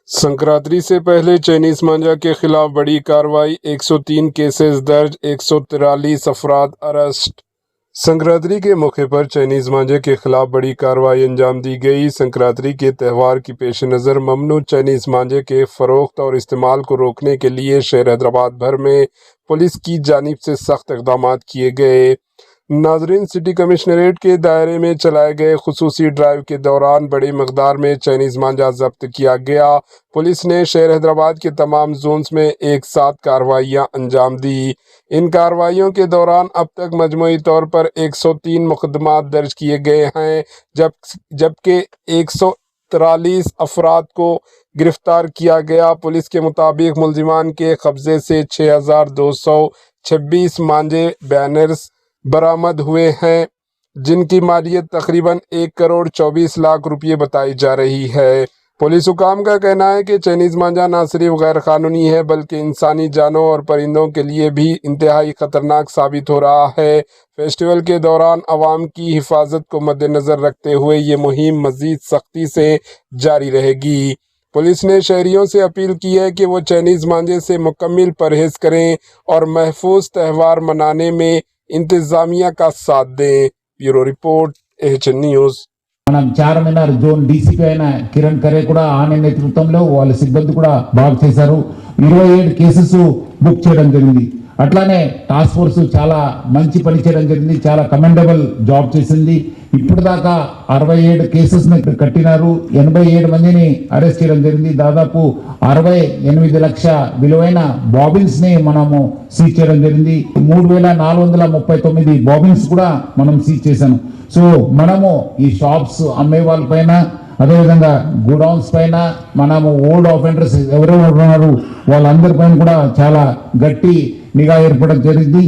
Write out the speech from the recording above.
संक्रांति से पहले चाइनीज मांझा के खिलाफ बड़ी कार्रवाई, 103 केसेस दर्ज, 143 अफराद अरेस्ट। संक्रांति के मौके पर चाइनीज मांझे के खिलाफ बड़ी कार्रवाई अंजाम दी गई। संक्रांति के त्यौहार की पेश नज़र ममनू चाइनीज मांझे के फरोख्त और इस्तेमाल को रोकने के लिए शहर हैदराबाद भर में पुलिस की जानिब से सख्त इक़दाम किए गए। नाजरीन, सिटी कमिश्नरेट के दायरे में चलाए गए खुसूसी ड्राइव के दौरान बड़ी मकदार में चाइनीज मांझा जब्त किया गया। पुलिस ने शहर हैदराबाद के तमाम जोन्स में एक साथ कार्रवाइयां अंजाम दी। इन कार्रवाइयों के दौरान अब तक मजमूई तौर पर 103 मुकदमात दर्ज किए गए हैं, जबकि 143 अफराद को गिरफ्तार किया गया। पुलिस के मुताबिक मुलजिमान के कब्जे से 6226 मांझे बैनर्स बरामद हुए हैं, जिनकी मालियत तकरीबन 1 करोड़ 24 लाख रुपये बताई जा रही है। पुलिस हुकाम का कहना है कि चाइनीज मांझा न सिर्फ गैर कानूनी है बल्कि इंसानी जानों और परिंदों के लिए भी इंतहाई खतरनाक साबित हो रहा है। फेस्टिवल के दौरान अवाम की हिफाजत को मद्देनजर रखते हुए ये मुहिम मजीद सख्ती से जारी रहेगी। पुलिस ने शहरियों से अपील की है कि वो चाइनीज मांझे से मुकम्मल परहेज करें और महफूज त्यौहार मनाने में इंतजामिया का साथ दें। Bureau report, AHN news. మనం చార్మినార్ జోన్ డీసీపీ అయిన కిరణ్ ఖరే కూడా ఆయన నేతృత్వంలో వాళ్ళ సిబ్బంది కూడా బాగా చేశారు. 27 కేసెస్ బుక్ చేయడం జరిగింది. అట్లానే టాస్క్ ఫోర్స్ చాలా మంచి పని చేయడం జరిగింది, చాలా కమెండబుల్ జాబ్ చేసింది. ఇప్పుడు దాకా 67 కేసెస్ ని కట్టినారు, 87 మందిని అరెస్ట్ చేయడం జరిగింది. దాదాపు 68 లక్షల విలువైన బాబిన్స్ ని మనము సీజ్ చేయడం జరిగింది. 3439 బాబిన్స్ కూడా మనం సీజ్ చేశాము. సో మనము ఈ షాప్స్ అమ్మే వాళ్ళ పైన, అదేవిధంగా గోడౌన్స్ పైన, మనము ఓల్డ్ ఆఫెండర్స్ ఎవరెవరు ఉన్నారు వాళ్ళందరి పైన కూడా చాలా గట్టి నిఘా ఏర్పడడం జరిగింది.